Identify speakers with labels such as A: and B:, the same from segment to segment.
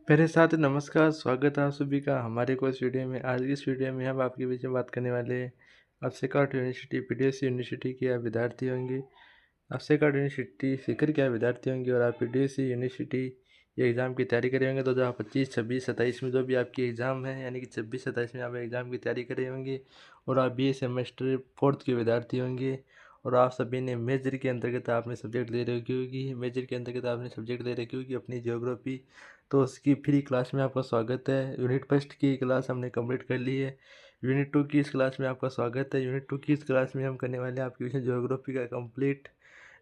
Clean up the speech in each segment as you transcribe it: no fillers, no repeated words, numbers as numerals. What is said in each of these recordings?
A: मेरे साथ नमस्कार, स्वागत है आप सभी का हमारे को इस वीडियो में। आज की इस वीडियो में हम आपके बीच में बात करने वाले हैं। आप सेकॉर्ड यूनिवर्सिटी पीडीएस यूनिवर्सिटी के आप विद्यार्थी होंगे। आप सेकॉर्ड यूनिवर्सिटी सीकर के आप विद्यार्थी होंगे और आप पीडीएस यूनिवर्सिटी ये एग्ज़ाम की तैयारी करे होंगे। 2025, 26, 27 में जो भी आपकी एग्ज़ाम है, यानी कि 26, 27 में आप एग्ज़ाम की तैयारी करे होंगे और आप बी ए सेमेस्टर 4th के विद्यार्थी होंगे। और आप सभी ने मेजर के अंतर्गत आपने सब्जेक्ट ले रखे होगी, मेजर के अंतर्गत आपने सब्जेक्ट ले रखी होगी अपनी ज्योग्राफी। तो उसकी फ्री क्लास में आपका स्वागत है। यूनिट फर्स्ट की क्लास हमने कंप्लीट कर ली है। यूनिट टू की इस क्लास में आपका स्वागत है। यूनिट टू की इस क्लास में हम करने वाले हैं आपके विषय ज्योग्राफी का कंप्लीट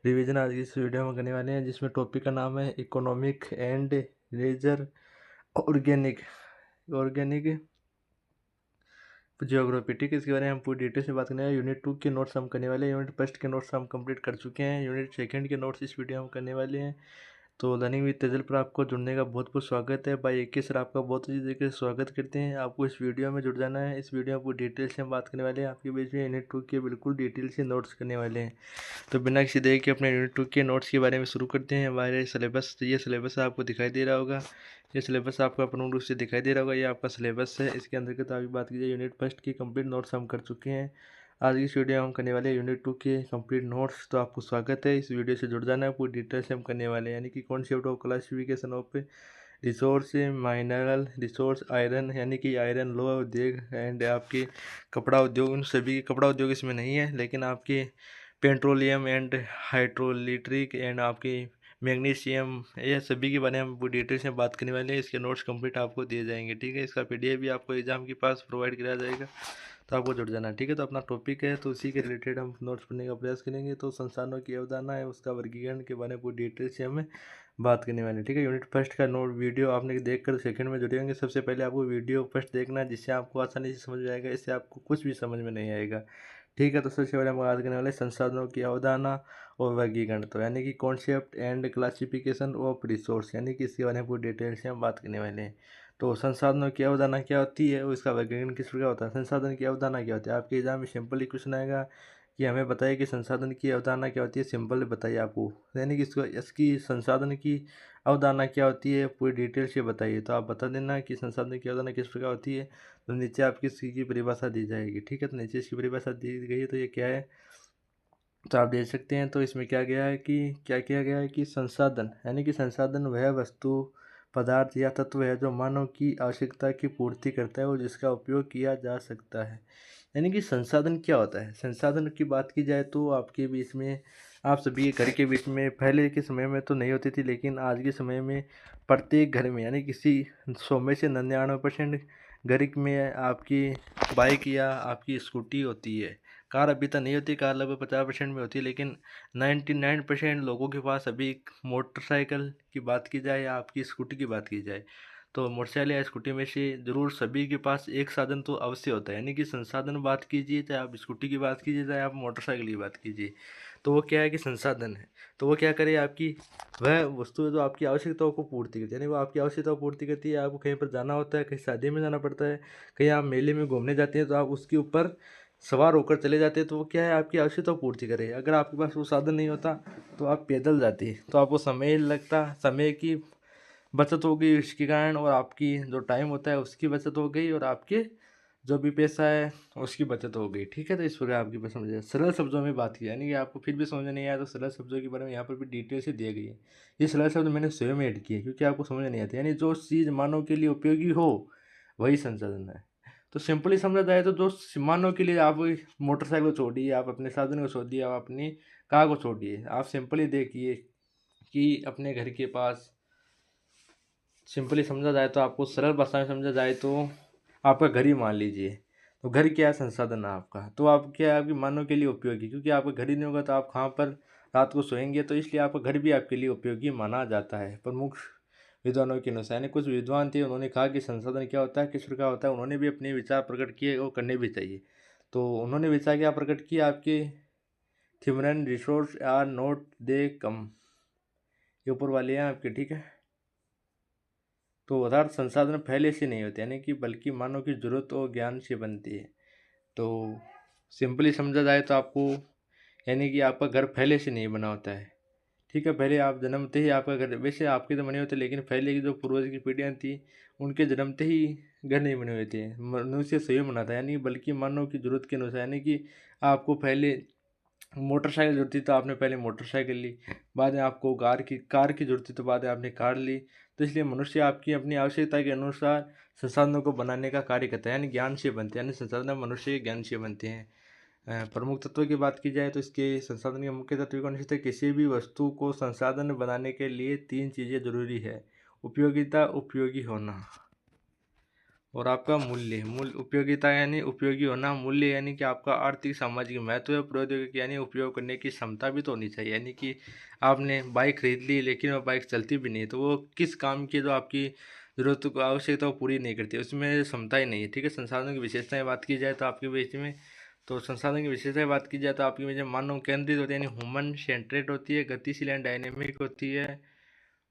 A: रिवीजन आज की इस वीडियो में करने वाले हैं, जिसमें टॉपिक का नाम है economic and leisure organic organic geography. ठीक है, इसके बारे में हम पूरी डिटेल से बात करने वाले हैं। यूनिट टू के नोट्स हम करने वाले हैं। यूनिट फर्स्ट के नोट्स हम कंप्लीट कर चुके हैं। यूनिट सेकंड के नोट्स इस वीडियो में हम करने वाले हैं। तो लर्निंग विद तेजल पर आपको जुड़ने का बहुत बहुत स्वागत है। भाई एक सर आपका बहुत अच्छी तरीके से स्वागत करते हैं। आपको इस वीडियो में जुड़ जाना है। इस वीडियो में पूरी डिटेल से हम बात करने वाले हैं। आपके बीच में यूनिट टू के बिल्कुल डिटेल से नोट्स करने वाले हैं। तो बिना किसी देर के अपने यूनिट टू के नोट्स के बारे में शुरू करते हैं। हमारे सिलेबस, ये सिलेबस आपको दिखाई दे रहा होगा। ये सिलेबस आपको पूर्ण रूप से दिखाई दे रहा होगा। ये आपका सिलेबस है। इसके अंतर्गत आगे बात की जाए, यूनिट फर्स्ट की कंप्लीट नोट्स हम कर चुके हैं। आज की इस वीडियो में हम करने वाले हैं यूनिट टू के कंप्लीट नोट्स। तो आपको स्वागत है, इस वीडियो से जुड़ जाना है। पूरी डिटेल से हम करने वाले हैं, यानी कि concept of classification of resource, mineral resource, iron, यानी कि आयरन, लोहा उद्योग एंड आपके कपड़ा उद्योग। उन सभी कपड़ा उद्योग इसमें नहीं है, लेकिन आपके पेट्रोलियम एंड हाइड्रोलिट्रिक एंड आपकी मैग्नीशियम, ये सभी के बारे में हम पूरी डिटेल से बात करने वाले हैं। इसके नोट्स कंप्लीट आपको दिए जाएंगे। ठीक है, इसका पीडीएफ भी आपको एग्जाम के पास प्रोवाइड कराया जाएगा, तो आपको जुड़ जाना। ठीक है, तो अपना टॉपिक है तो उसी के रिलेटेड हम नोट्स पढ़ने का प्रयास करेंगे। तो संसाधनों की अवधारणा है, उसका वर्गीकरण के बारे में पूरी डिटेल से हमें बात करने वाले हैं। ठीक है, यूनिट फर्स्ट का नोट वीडियो आपने देखकर सेकंड में जुड़े होंगे। सबसे पहले आपको वीडियो फर्स्ट देखना है, जिससे आपको आसानी से समझ में आएगा। इससे आपको कुछ भी समझ में नहीं आएगा। ठीक है, तो सबसे पहले हम बात करने वाले संसाधनों की अवधारणा और वर्गीकरण। तो यानी कि concept and classification of resource, यानी कि इसके बारे में पूरी डिटेल से हम बात करने वाले हैं। तो संसाधनों की अवधारणा क्या होती है और इसका वर्गीकरण किस प्रकार होता है। संसाधन की अवधारणा क्या होती है, आपके एग्जाम में सिंपल ही क्वेश्चन आएगा कि हमें बताइए कि संसाधन की अवधारणा क्या होती है। सिंपल बताइए आपको, यानी कि इसको इसकी संसाधन की अवधारणा क्या होती है पूरी डिटेल से बताइए। तो आप बता देना कि संसाधन की अवधारणा किस प्रकार होती है। तो नीचे आपकी इसकी की परिभाषा दी जाएगी। ठीक है, तो नीचे इसकी परिभाषा दी गई है, तो ये क्या है तो आप देख सकते हैं। तो इसमें क्या गया है कि क्या किया गया है कि संसाधन, यानी कि संसाधन वह वस्तु, पदार्थ या तत्व है जो मानव की आवश्यकता की पूर्ति करता है और जिसका उपयोग किया जा सकता है। यानी कि संसाधन क्या होता है। संसाधन की बात की जाए तो आपके बीच में, आप सभी के घर के बीच में, पहले के समय में तो नहीं होती थी, लेकिन आज के समय में प्रत्येक घर में, यानी किसी 100 में से 99% घर में आपकी बाइक या आपकी स्कूटी होती है। कार अभी तक नहीं होती, कार लगभग 50% में होती है, लेकिन 99% लोगों के पास अभी मोटरसाइकिल की बात की जाए या आपकी स्कूटी की बात की जाए, तो मोटरसाइकिल या स्कूटी में से ज़रूर सभी के पास एक साधन तो अवश्य होता है। यानी कि संसाधन बात कीजिए, चाहे आप स्कूटी की बात कीजिए, चाहे आप मोटरसाइकिल की बात कीजिए, तो वो क्या है कि संसाधन है। तो वो क्या करे, आपकी वह वस्तु है जो आपकी आवश्यकताओं को पूर्ति करती है। यानी वो आपकी आवश्यकताओं को पूर्ति करती है। आपको कहीं पर जाना होता है, कहीं शादी में जाना पड़ता है, कहीं आप मेले में घूमने जाते हैं, तो आप उसके ऊपर सवार होकर चले जाते हैं। तो वो क्या है, आपकी आवश्यकता पूर्ति करे। अगर आपके पास वो साधन नहीं होता तो आप पैदल जाते, तो आपको समय लगता, समय की बचत होगी इसके कारण, और आपकी जो टाइम होता है उसकी बचत हो गई, और आपके जो भी पैसा है उसकी बचत हो गई। ठीक है, तो इस प्रकार आपकी बस समझिए। सरल शब्दों में बात की, यानी कि आपको फिर भी समझ में नहीं आया तो सरल शब्दों के बारे में यहाँ पर भी डिटेल से दिए गई है। ये सरल शब्द मैंने स्वयं में ऐड किए क्योंकि आपको समझ में नहीं आते। यानी जो चीज़ मानव के लिए उपयोगी हो वही संसाधन है। तो सिंपली समझा जाए तो जो मानव के लिए, आप मोटरसाइकिल को छोड़िए, आप अपने साधन को छोड़िए, आप अपनी कार को छोड़िए, आप सिंपली देखिए कि अपने घर के पास, सिंपली समझा जाए तो, आपको सरल भाषा में समझा जाए तो, आपका घर ही मान लीजिए। तो घर क्या संसाधन है आपका, तो आप क्या है, आपकी मानव के लिए उपयोगी, क्योंकि आपका घर ही नहीं होगा तो आप कहाँ पर रात को सोएंगे। तो इसलिए आपका घर भी आपके लिए उपयोगी माना जाता है प्रमुख विद्वानों के अनुसार। यानी कुछ विद्वान थे, उन्होंने कहा कि संसाधन क्या होता है, किस प्रकार होता है। उन्होंने भी अपने विचार प्रकट किए और करने भी चाहिए। तो उन्होंने विचार क्या प्रकट किया, आपके human resource are not they come, ये ऊपर वाले हैं आपके। ठीक है, तो पदार्थ संसाधन पहले से नहीं होते, यानी कि बल्कि मानव की जरूरत और ज्ञान से बनती है। तो सिंपली समझा जाए तो आपको, यानी कि आपका घर पहले से नहीं बना होता है, ठीक है, पहले आप जन्मते ही आपका घर, वैसे आपके तो बने होते, लेकिन पहले की जो पूर्वज की पीढ़ियाँ थी, उनके जन्मते ही घर नहीं बने हुए थे। मनुष्य स्वयं बना था, यानी बल्कि मानव की ज़रूरत के अनुसार, यानी कि आपको पहले मोटरसाइकिल ज़रूरत थी तो आपने पहले मोटरसाइकिल ली, बाद में आपको कार की ज़रूरत थी तो बाद में आपने कार ली। तो इसलिए मनुष्य आपकी अपनी आवश्यकता के अनुसार संसाधनों को बनाने का कार्य करता है, यानी ज्ञान से बनते हैं, यानी संसाधन मनुष्य के ज्ञान से बनते हैं। प्रमुख तत्वों की बात की जाए तो इसके संसाधन के मुख्य तत्व कौन से थे? किसी भी वस्तु को संसाधन बनाने के लिए 3 चीज़ें जरूरी है: उपयोगिता, उपयोगी होना और आपका मूल्य उपयोगिता यानी उपयोगी होना, मूल्य यानी कि आपका आर्थिक सामाजिक महत्व है, प्रौद्योगिकी यानी उपयोग करने की क्षमता भी तो होनी चाहिए। यानी कि आपने बाइक खरीद ली लेकिन वो बाइक चलती भी नहीं है, तो वो किस काम की, जो आपकी जरूरत को आवश्यकता वो पूरी नहीं करती, उसमें क्षमता ही नहीं है। ठीक है, संसाधनों की विशेषताएं बात की जाए तो आपके बीच में, तो संसाधन की विशेषताएं बात की जाए तो आपकी बीच में मानव केंद्रित होती है, यानी ह्यूमन सेंट्रेट होती है, गतिशील एंड डायनेमिक होती है,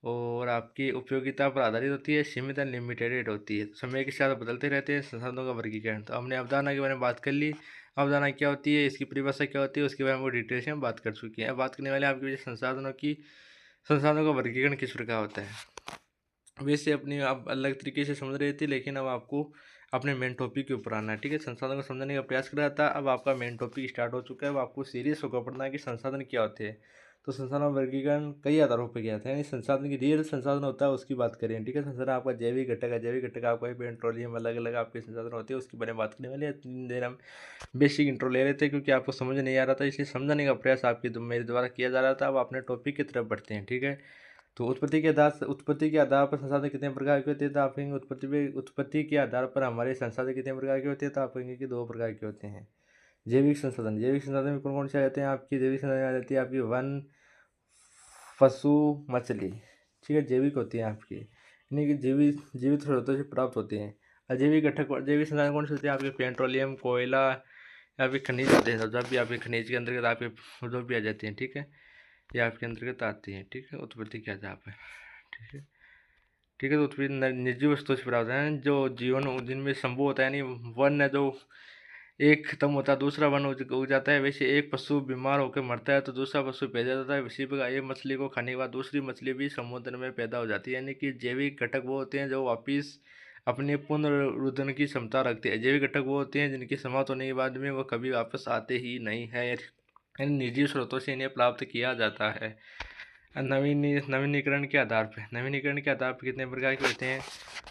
A: और आपकी उपयोगिता पर आधारित होती है, सीमित एंड लिमिटेड होती है, समय के साथ बदलते रहते हैं। संसाधनों का वर्गीकरण, तो हमने अवधारणा के बारे में बात कर ली। अवधारणा क्या होती है, इसकी परिभाषा क्या होती है, उसके बारे में वो डिटेल से हम बात कर चुके हैं। अब बात करने वाले आपके वजह संसाधनों की, संसाधनों का वर्गीकरण किस प्रकार होता है। वैसे अपनी आप अलग तरीके से समझ रहे थे, लेकिन अब आपको अपने मेन टॉपिक के ऊपर आना है। ठीक है, संसाधन को समझने का प्रयास कर रहा था, अब आपका मेन टॉपिक स्टार्ट हो चुका है। अब आपको सीरियस होकर पढ़ना है कि संसाधन क्या होते हैं। तो संसाधन वर्गीकरण कई आधारों पर किया था, यानी संसाधन की रियल संसाधन होता है उसकी बात करें। ठीक है, संसाधन आपका जैविक घटक है, जैविक घटक आपका पेट्रोलियम, अलग अलग आपके संसाधन होते हैं, उसके बारे में बात करने वाले हैं। 3 दिन हम बेसिक इंट्रो ले रहे थे क्योंकि आपको समझ नहीं आ रहा था, इसलिए समझाने का प्रयास आपके मेरे द्वारा किया जा रहा था। अब अपने टॉपिक की तरफ बढ़ते हैं। ठीक है, तो उत्पत्ति के आधार पर संसाधन कितने प्रकार के होते हैं, तो आप कहेंगे उत्पत्ति के आधार पर हमारे संसाधन कितने प्रकार के होते हैं, तो आप कहेंगे कि 2 प्रकार के होते हैं। जैविक संसाधन में कौन कौन से आ जाते हैं? आपकी जैविक संसाधन आ जाती है आपकी वन, पशु, मछली। ठीक है, जैविक होती है आपकी, यानी कि जीवित स्रोतों से प्राप्त होते हैं। जैविक संसाधन कौन से होते हैं? आपके पेट्रोलियम, कोयला या फिर खनिज होते हैं, जब भी आपके खनिज के अंतर्गत आपके जो भी आ जाते हैं। ठीक है, ये आपके अंतर्गत आती हैं। ठीक है, उत्पत्ति के आधार पर। ठीक है, ठीक है, तो उत्पत्ति निजी वस्तुओं से प्राप्त है, जो जीवन जिनमें संभव होता है, यानी वन है जो एक खत्म होता है दूसरा वन उग जाता है। वैसे एक पशु बीमार होकर मरता है तो दूसरा पशु पैदा होता है। इसी प्रकार एक मछली को खाने के बाद दूसरी मछली भी समुद्र में पैदा हो जाती है। यानी कि जैविक घटक वो होते हैं जो वापिस अपने पुनरुत्पादन की क्षमता रखते हैं। जैविक घटक वो होते हैं जिनकी समाप्त होने के बाद में वो कभी वापस आते ही नहीं है, यानी निजी स्रोतों से इन्हें प्राप्त किया जाता है। नवीनीकरण के आधार पर कितने प्रकार के होते हैं?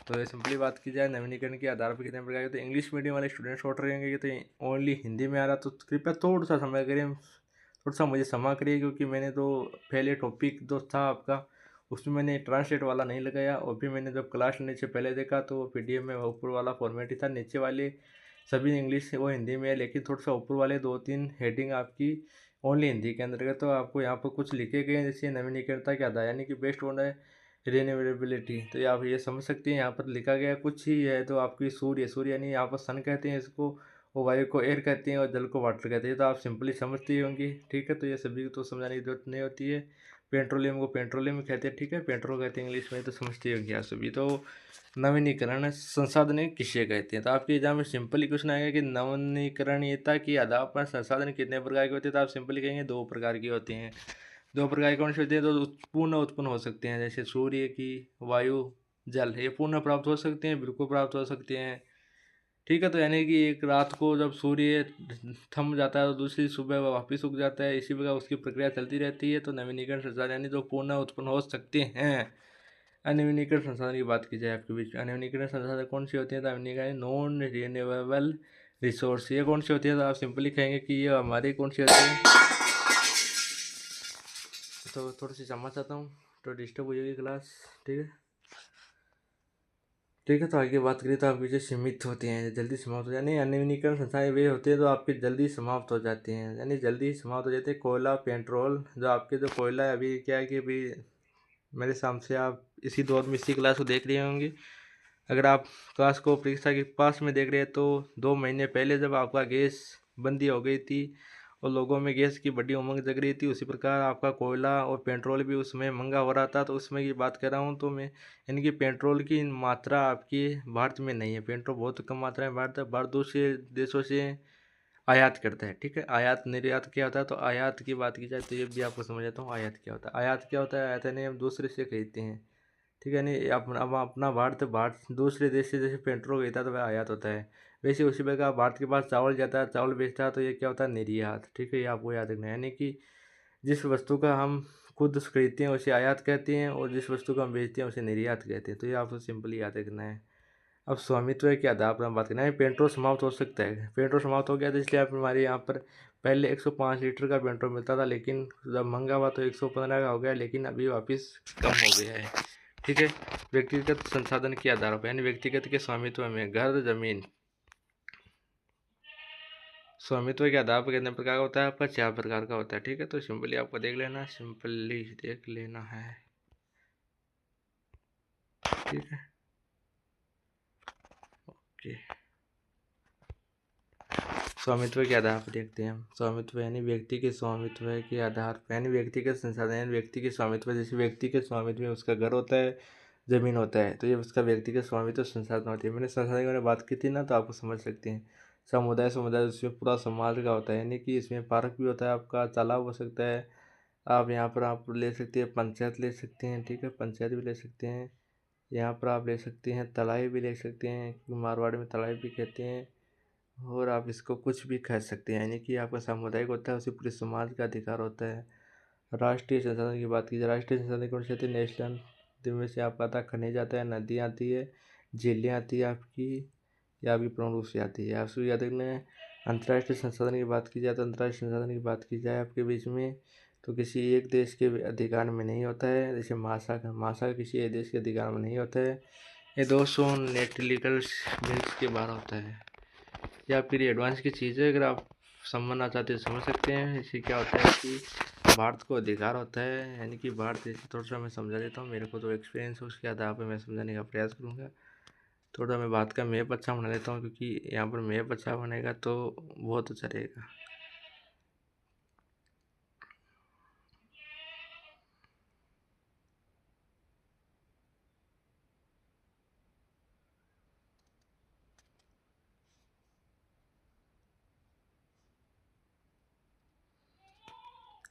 A: तो सिंपली बात की जाए, नवीनीकरण के आधार पर कितने प्रकार के होते हैं? इंग्लिश मीडियम वाले स्टूडेंट्स छोड़ रहेंगे कि तो ओनली हिंदी में आ रहा, तो कृपया थोड़ा सा समय करें, थोड़ा सा मुझे क्षमा करिए, क्योंकि मैंने तो पहले टॉपिक जो था आपका उसमें मैंने ट्रांसलेट वाला नहीं लगाया, और भी मैंने जब क्लास लेने से पहले देखा तो PDF में ऊपर वाला फॉर्मेट ही था, नीचे वाले सभी इंग्लिश वो हिंदी में है, लेकिन थोड़ा सा ऊपर वाले 2-3 हेडिंग आपकी ओनली हिंदी के अंतर्गत। तो आपको यहाँ पर कुछ लिखे गए हैं, जैसे नवीनीकरणता के आधार, यानी कि बेस्ट ऑन है रिन्यूएबिलिटी, तो आप ये समझ सकते हैं यहाँ पर लिखा गया कुछ ही है। तो आपकी सूर्य यानी यहाँ पर सन कहते हैं इसको, और वायु को एयर कहते हैं, और जल को वाटर कहते हैं, तो आप सिंपली समझती ही होंगी। ठीक है, तो ये सभी को तो समझाने की जरूरत नहीं होती है। पेट्रोलियम को पेट्रोलियम कहते हैं, ठीक है, पेट्रोल कहते हैं इंग्लिश में, तो समझती होंगी आप सभी। तो नवीनीकरण संसाधन किसे कहते हैं? तो आपके एग्जाम में सिंपली क्वेश्चन आएगा कि नवीनीकरणीयता के आधार पर संसाधन कितने प्रकार के होते हैं, तो आप सिंपली कहेंगे 2 प्रकार के होते हैं। 2 प्रकार के कौन से होते हैं? तो पूर्ण उत्पन्न हो सकते हैं, जैसे सूर्य की, वायु, जल, ये पूर्ण प्राप्त हो सकते हैं, बिल्कुल प्राप्त हो सकते हैं। ठीक है, तो यानी कि एक रात को जब सूर्य थम जाता है तो दूसरी सुबह वह वापिस उग जाता है, इसी प्रकार उसकी प्रक्रिया चलती रहती है। तो नवीनीकरण संसाधन यानी जो पुनः उत्पन्न हो सकते हैं। अनवीनीकरण संसाधन की बात की जाए आपके बीच, अनवीनीकरण संसाधन कौन सी होती है? तो अनवीनीकरण नॉन रिन्यूएबल रिसोर्स, ये कौन सी होती है? तो आप सिंपली कहेंगे कि ये हमारी कौन सी होती है। तो थोड़ी सी क्षमा चाहता हूँ, तो डिस्टर्ब हो जाएगी क्लास। ठीक है, ठीक है, तो आगे बात करें तो आपके जो सीमित होते हैं, जल्दी समाप्त हो जाते हैं। अनवीनीकरण संसाधन वे होते हैं जो आपके जल्दी समाप्त हो जाते हैं, यानी जल्दी समाप्त हो जाते हैं। कोयला, पेट्रोल, जो आपके जो कोयला है, अभी क्या है कि अभी मेरे सामने से आप इसी दौर में इसी क्लास को देख रहे होंगे। अगर आप क्लास को परीक्षा के पास में देख रहे हैं तो 2 महीने पहले जब आपका गैस बंदी हो गई थी और लोगों में गैस की बड़ी उमंग जग रही थी, उसी प्रकार आपका कोयला और पेट्रोल भी उसमें महंगा हो रहा था। तो उसमें की बात कर रहा हूँ, तो मैं इनकी पेट्रोल की मात्रा आपकी भारत में नहीं है, पेट्रोल बहुत कम मात्रा में भारत दूसरे देशों से आयात करता है। ठीक है, आयात निर्यात क्या होता है, तो आयात की बात की जाए तो ये भी आपको समझ आता हूँ आयात क्या होता है। आयात क्या होता है, आयात यानी हम दूसरे से खरीदते हैं। ठीक है, नहीं अपना अब अपना भारत दूसरे देश से जैसे पेट्रोल खरीदता है तो वह आयात होता है। वैसे उसी प्रकार भारत के पास चावल जाता है, चावल बेचता है, तो ये क्या होता है, निर्यात। ठीक है, ये आपको याद रखना है। यानी कि जिस वस्तु का हम खुद खरीदते हैं उसे आयात कहते हैं, और जिस वस्तु को हम बेचते हैं उसे निर्यात कहते हैं। तो ये आपको सिंपली याद रखना है। अब स्वामित्व के आधार पर हम बात करें, पेट्रोल समाप्त हो सकता है। पेट्रोल समाप्त हो गया तो इसलिए आप हमारे यहाँ पर पहले 105 लीटर का पेट्रोल मिलता था, लेकिन जब महंगा हुआ तो 115 का हो गया, लेकिन अभी वापस कम हो गया है। ठीक है, व्यक्तिगत संसाधन के आधार पर, यानी व्यक्तिगत के स्वामित्व में घर जमीन, स्वामित्व के आधार पर कितने प्रकार का होता है, आपका 4 प्रकार का होता है। ठीक है, तो सिंपली आपको देख लेना, सिंपली देख लेना है। ठीक है, ओके। स्वामित्व के आधार पर देखते हैं हम। स्वामित्व यानी व्यक्ति के स्वामित्व के आधार पर, यानी व्यक्ति के संसाधन, यानी व्यक्ति के स्वामित्व। जैसे व्यक्ति के स्वामित्व में उसका घर होता है, जमीन होता है, तो ये उसका व्यक्ति के स्वामित्व संसाधन होती है। मैंने संसाधन की मैंने बात की थी ना, तो आपको समझ सकते हैं। समुदाय, समुदाय उसमें पूरा समाज का होता है, यानी कि इसमें पार्क भी होता है, आपका तालाब हो सकता है। आप यहाँ पर आप ले सकते हैं, पंचायत ले सकते हैं। ठीक है, पंचायत भी ले सकते हैं। यहाँ पर आप ले सकते हैं, तलाई भी ले सकते हैं, मारवाड़ी में तलाई भी कहते हैं। और आप इसको कुछ भी कह सकते हैं, यानी कि आपका सामुदायिक होता है, उसे पूरे समाज का अधिकार होता है। राष्ट्रीय संसाधन की बात की जाए, राष्ट्रीय संसाधन कौन से आते हैं, नेशनल, जिनमें से आपका आता है खनिज आता है, नदियाँ आती है, झीलें आती है आपकी, या आपकी प्रमुख रूप से आती है। आपको याद रखना है। अंतर्राष्ट्रीय संसाधन की बात की जाए, तो अंतर्राष्ट्रीय संसाधन की बात की जाए आपके बीच में, तो किसी एक देश के अधिकार में नहीं होता है। जैसे महासागर, महासागर किसी एक देश के अधिकार में नहीं होता है। ये 200 नेटिकल मील्स के बाहर होता है। या फिर एडवांस की चीज़ है, अगर आप समझना चाहते हैं समझ सकते हैं। इससे क्या होता है कि भारत को अधिकार होता है, यानी कि भारत देश, थोड़ा सा मैं समझा देता हूँ, मेरे को जो एक्सपीरियंस है उसके आधार पर मैं समझाने का प्रयास करूँगा। थोड़ा मैं बात का मैप अच्छा बना लेता हूँ, क्योंकि यहाँ पर मैप अच्छा बनेगा तो बहुत अच्छा रहेगा।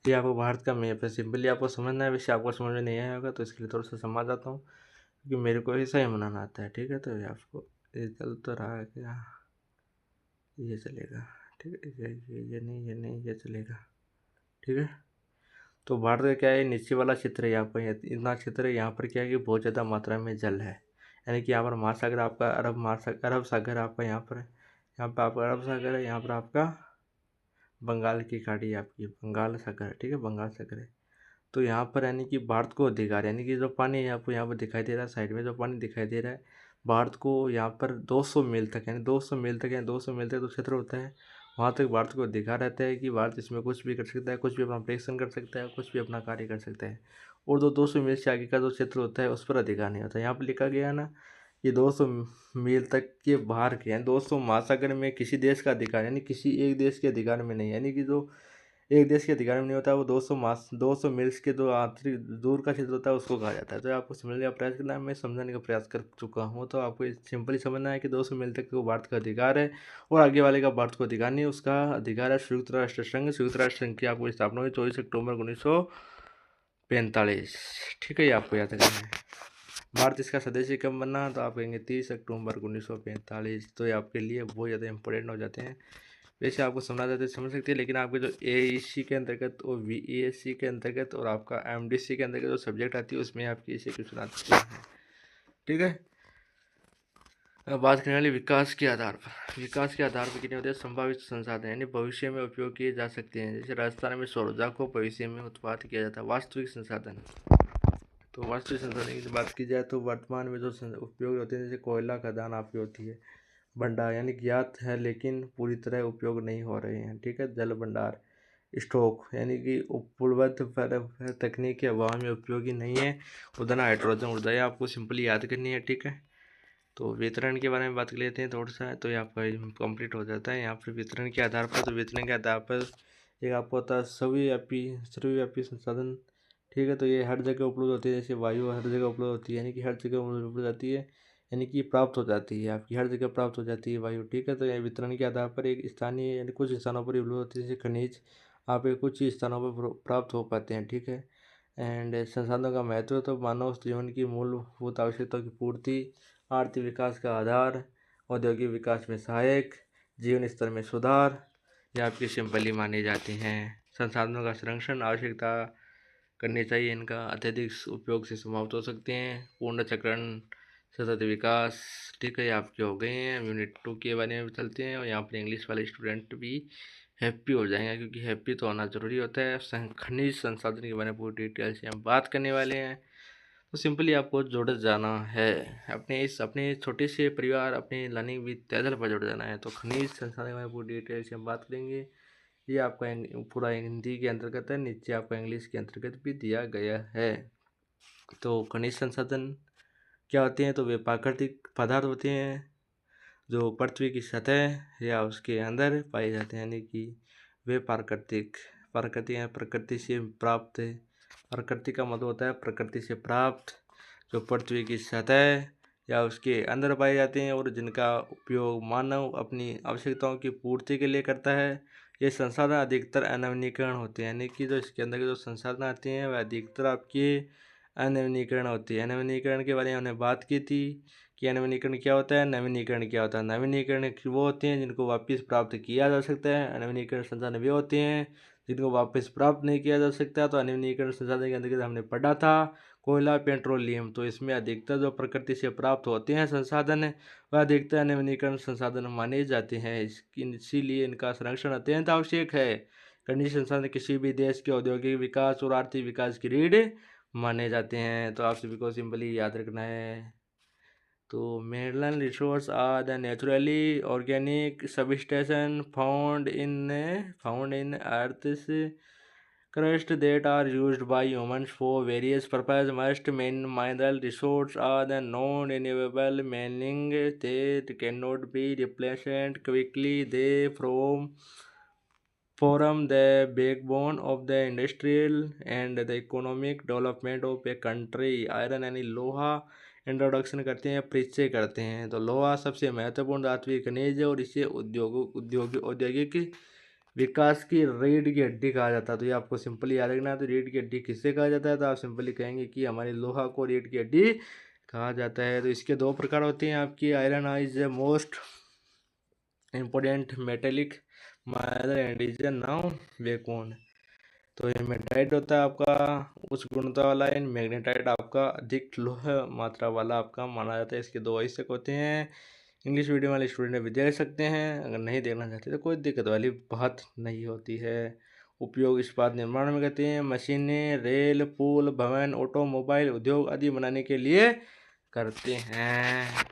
A: ये आपको भारत का मैप है, सिंपली आपको समझना है। वैसे आपको समझ में नहीं आया होगा तो इसके लिए थोड़ा सा समझ आता हूँ, क्योंकि मेरे को ऐसा ही बनाना आता है। ठीक है, तो ये आपको, ये चल तो रहा है क्या, ये चलेगा। ठीक है, ये नहीं ये चलेगा। ठीक है, तो भारत का क्या है, नीचे वाला क्षेत्र है, यहाँ पर इतना क्षेत्र है, यहाँ पर क्या है कि बहुत ज़्यादा मात्रा में जल है। यानी कि यहाँ पर महासागर आपका, अरब सागर आपका यहाँ पर है। यहाँ पर आपका अरब सागर है, यहाँ पर आपका बंगाल की खाड़ी है, आपकी बंगाल सागर है। ठीक है, बंगाल सागर है। तो यहाँ पर यानी कि भारत को अधिकार, यानी कि जो पानी है आपको यहाँ पर दिखाई दे रहा है, साइड में जो पानी दिखाई दे रहा है, भारत को यहाँ पर 200 मील तक, यानी 200 मील तक, यानी 200 मील तक जो क्षेत्र होता है, वहाँ तक भारत को अधिकार रहता है कि भारत इसमें कुछ भी कर सकता है, कुछ भी अपना ऑपरेशन कर सकता है, कुछ भी अपना कार्य कर सकता है। और जो 200 मील से आगे का जो क्षेत्र होता है उस पर अधिकार नहीं होता। यहाँ पर लिखा गया है ना कि 200 मील तक के बाहर के, यानी 200 महासागर में किसी देश का अधिकार, यानी किसी एक देश के अधिकार में नहीं, यानी कि जो एक देश के अधिकार में नहीं होता है, वो 200 मील्स के जो आंतरिक दूर का क्षेत्र होता है उसको कहा जाता है। तो आपको समझने का प्रयास करना है, मैं समझाने का प्रयास कर चुका हूँ। तो आपको सिंपली समझना है कि 200 मील तक को भारत का अधिकार है, और आगे वाले का भारत को अधिकार नहीं है। उसका अधिकार है संयुक्त राष्ट्र संघ। संयुक्त राष्ट्र संघ की आपको स्थापना हुई 24 अक्टूबर 1945। ठीक है, ये आपको याद रखना है। भारत इसका सदस्य कब बना, तो आप कहेंगे 30 अक्टूबर 1945। तो ये आपके लिए बहुत ज़्यादा इंपॉर्टेंट हो जाते हैं। वैसे आपको समझना चाहते समझ सकते हैं, लेकिन आपके जो AEC के अंतर्गत और VESC के अंतर्गत और आपका MDC के अंतर्गत जो सब्जेक्ट आती है उसमें आपकी इसे क्वेश्चन आते हैं। ठीक है, अब बात करने वाली विकास के आधार पर। विकास के आधार पर कितने होते हैं, संभावित संसाधन, यानी भविष्य में उपयोग किए जा सकते हैं। जैसे राजस्थान में सौर ऊर्जा को भविष्य में उत्पाद किया जाता है। वास्तविक संसाधन, तो वास्तविक संसाधन की बात की जाए तो वर्तमान में जो उपयोग होते हैं, जैसे कोयला खदान आपकी होती है, भंडार यानी ज्ञात है लेकिन पूरी तरह उपयोग नहीं हो रहे हैं। ठीक है, जल भंडार, स्टॉक यानी कि पूर्ववत तकनीक के अभाव में उपयोगी नहीं है। उदाहरण हाइड्रोजन ऊर्जा, ये आपको सिंपली याद करनी है। ठीक है, तो वितरण के बारे में बात कर लेते हैं थोड़ा सा, तो ये आपका कंप्लीट हो जाता है। यहाँ पर वितरण के आधार पर, तो वितरण के आधार पर एक आपको होता है सर्वव्यापी संसाधन। ठीक है, तो ये हर जगह उपलब्ध होती है। जैसे वायु हर जगह उपलब्ध होती है, यानी कि हर जगह उपलब्ध होती है। यानी कि प्राप्त हो जाती है, आपकी हर जगह प्राप्त हो जाती है वायु, ठीक है। तो यह वितरण के आधार पर एक स्थानीय यानी कुछ स्थानों पर उपलब्ध होती है, जैसे खनिज आप कुछ ही स्थानों पर प्राप्त हो पाते हैं, ठीक है। एंड संसाधनों का महत्व, तो मानव जीवन की मूलभूत आवश्यकताओं की पूर्ति, आर्थिक विकास का आधार, औद्योगिक विकास में सहायक, जीवन स्तर में सुधार, ये आपकी सिंपली मानी जाती हैं। संसाधनों का संरक्षण आवश्यकता करनी चाहिए, इनका अत्यधिक उपयोग से समाप्त हो सकते हैं। पूर्ण चक्रण, सतत विकास, ठीक है, ये आपके हो गए हैं। यूनिट 2 के बारे में चलते हैं, और यहाँ पर इंग्लिश वाले स्टूडेंट भी हैप्पी हो जाएंगे, क्योंकि हैप्पी तो होना जरूरी होता है। खनिज संसाधन के बारे में पूरी डिटेल से हम बात करने वाले हैं। तो सिंपली आपको जुड़ जाना है अपने छोटे से परिवार, अपने लर्निंग विद तेजल पर जुड़ जाना है। तो खनिज संसाधन के बारे में पूरी डिटेल से हम बात करेंगे। ये आपका पूरा हिंदी के अंतर्गत है, नीचे आपका इंग्लिश के अंतर्गत भी दिया गया है। तो खनिज संसाधन क्या होते हैं? तो वे प्राकृतिक पदार्थ होते हैं जो पृथ्वी की सतह या उसके अंदर पाए जाते हैं, यानी कि वे प्रकृति से प्राप्त। प्रकृति का मतलब होता है प्रकृति से प्राप्त, जो पृथ्वी की सतह या उसके अंदर पाए जाते हैं, और जिनका उपयोग मानव अपनी आवश्यकताओं की पूर्ति के लिए करता है। ये संसाधन अधिकतर अनवीनीकरण होते हैं, यानी कि जो इसके अंदर के जो संसाधन आते हैं वह अधिकतर आपके अनवीनीकरण होती है। नवीनीकरण के बारे में हमने बात की थी कि नवीनीकरण क्या होता है, नवीनीकरण क्या होता है। नवीनीकरण वो होते हैं जिनको वापस प्राप्त किया जा सकता है। अनवीनीकरण संसाधन वे होते हैं जिनको वापस प्राप्त नहीं किया जा सकता। तो अनवीनीकरण संसाधन के अंतर्गत हमने पढ़ा था कोयला, पेट्रोलियम। तो इसमें अधिकतर जो प्रकृति से प्राप्त होते हैं संसाधन वह अधिकतर नवीनीकरण संसाधन माने जाते हैं। इसीलिए इनका संरक्षण अत्यंत आवश्यक है। खनिज संसाधन किसी भी देश के औद्योगिक विकास और आर्थिक विकास की रीढ़ माने जाते हैं। तो आप सभी को सिंपली याद रखना है। तो mineral resources are the naturally organic substances found in Earth's crust that are used by humans for various purposes. Most mineral resources are the non-renewable, meaning they cannot be replaced quickly. They form the backbone of the industrial and the economic development of a country. Iron यानी लोहा introduction करते हैं, परिचय करते हैं। तो लोहा सबसे महत्वपूर्ण धात्विक खनिज है, और इसे औद्योगिक विकास की रीढ़ की हड्डी कहा जाता है। तो ये आपको सिंपली याद रखना है। तो रीढ़ की हड्डी किससे कहा जाता है? तो आप सिंपली कहेंगे कि हमारे लोहा को रीढ़ की हड्डी कहा जाता है। तो इसके दो प्रकार होते हैं आपकी। Iron is the most important metallic minor and is now backbone. तो ये मेटाइट होता है आपका उच्च गुणवत्ता वाला, एंड मैग्नेटाइट आपका अधिक लोह मात्रा वाला आपका माना जाता है। इसके दो हिस्से होते हैं। इंग्लिश मीडियम वाले स्टूडेंट भी देख सकते हैं, अगर नहीं देखना चाहते तो कोई दिक्कत वाली बात नहीं होती है। उपयोग इस्पात निर्माण में करते हैं। मशीनें, रेल, पुल, भवन, ऑटोमोबाइल उद्योग आदि बनाने के लिए करते हैं।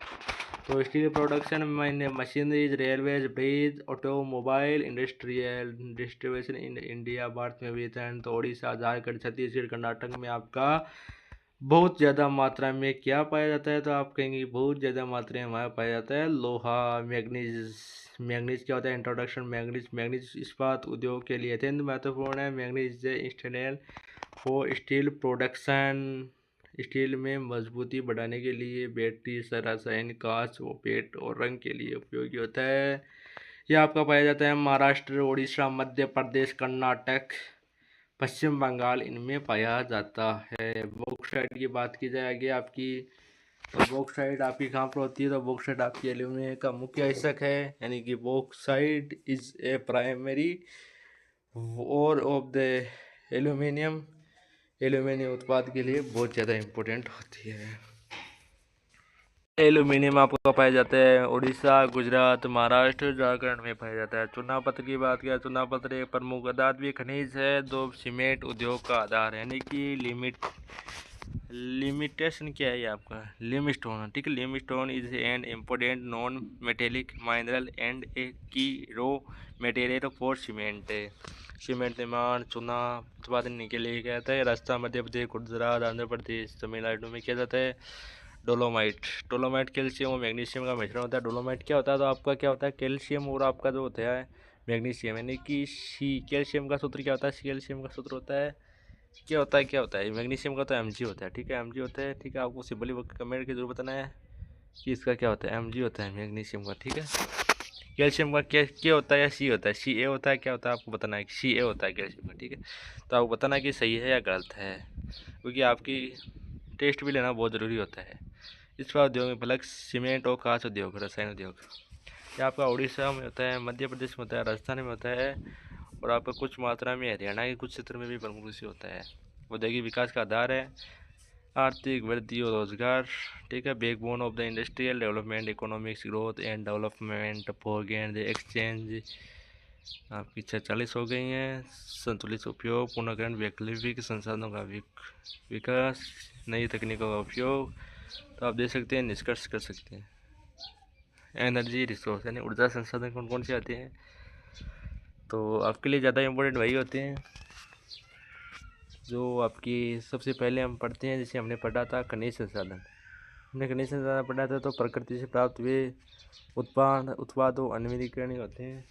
A: तो स्टील प्रोडक्शन में machineries, railways, bridge, automobile, industrial distribution in India, Bharat में वितरण। तो उड़ीसा, झारखंड, छत्तीसगढ़, कर्नाटक में आपका बहुत ज़्यादा मात्रा में क्या पाया जाता है? तो आप कहेंगे बहुत ज़्यादा मात्रा में हमारा पाया जाता है लोहा। मैग्नीज क्या होता है? इंट्रोडक्शन। मैग्नीज इस्पात उद्योग के लिए अत्यंत महत्वपूर्ण है। Manganese instant for steel production, steel में मजबूती बढ़ाने के लिए, बैटरी, रासायनिक, कांच, पेट और रंग के लिए उपयोगी होता है। यह आपका पाया जाता है महाराष्ट्र, उड़ीसा, मध्य प्रदेश, कर्नाटक, पश्चिम बंगाल, इनमें पाया जाता है। बॉक्साइट की बात की जाएगी आपकी, तो बॉक्साइट आपकी कहाँ पर होती है? तो बॉक्साइट आपकी एल्यूमिनियम का मुख्य हिस्सा है, यानी कि बॉक्साइट इज ए प्राइमरी और ऑफ द एल्यूमिनियम उत्पाद के लिए बहुत ज़्यादा इम्पोर्टेंट होती है। एल्यूमिनियम आपको पाया जाता है उड़ीसा, गुजरात, महाराष्ट्र, झारखंड में पाया जाता है। चूना पत्थर की बात करें, चूना पत्थर एक प्रमुख धात्विक खनिज है जो सीमेंट उद्योग का आधार है, यानी कि लिमिटेशन क्या है आपका? लिमस्टोन, ठीक है। Limestone is an important non metallic mineral and a key raw material for cement निर्माण, चूना उत्पादन के लिए क्या जाता है? राजस्थान, मध्य प्रदेश, गुजरात, आंध्र प्रदेश, तमिलनाडु में किया जाता है। डोलोमाइट कैल्शियम और मैग्नीशियम का मिश्रण होता है। डोलोमाइट क्या होता है? तो आपका क्या होता है? कैल्शियम और आपका जो होता है मैग्नीशियम, यानी कि कैल्शियम का सूत्र क्या होता है? कैल्शियम का सूत्र होता है क्या होता है? मैग्नीशियम का तो Mg होता है, ठीक है, Mg होता है, ठीक है। आपको सिंपली कमेंट के जरूर बताना है। कि इसका क्या होता है, Mg होता है मैग्नीशियम का, ठीक है। कैल्शियम का क्या होता है या सी होता है, Ca होता है, क्या होता है आपको बताना है कि Ca होता है कैल्शियम का, ठीक है। तो आपको बताना है कि सही है या गलत है, क्योंकि आपकी टेस्ट भी लेना बहुत ज़रूरी होता है। इस्पात उद्योग में फ्लक्स, सीमेंट और कांच उद्योग, रसायन उद्योग, ये आपका उड़ीसा में होता है, मध्य प्रदेश में होता है, राजस्थान में होता है, और आपका कुछ मात्रा में हरियाणा के कुछ क्षेत्र में भी प्रमुख कृषि होता है। औद्योगिक विकास का आधार है, आर्थिक वृद्धि और रोजगार, ठीक है। Backbone of the industrial development, economics growth and development, foreign the exchange. आपकी 46 हो गई हैं। संतुलित उपयोग, पुनर्ग्रहण, वैकल्पिक संसाधनों का विकास, नई तकनीकों का उपयोग। तो आप देख सकते हैं, निष्कर्ष कर सकते हैं। एनर्जी रिसोर्स यानी ऊर्जा संसाधन कौन कौन से आते हैं, तो आपके लिए ज़्यादा इम्पोर्टेंट वही होते हैं जो आपकी सबसे पहले हम पढ़ते हैं। जैसे हमने पढ़ा था खनिज संसाधन, हमने खनिज संसाधन पढ़ा था, तो प्रकृति से प्राप्त हुए उत्पादों अनवीनीकरणीय होते हैं।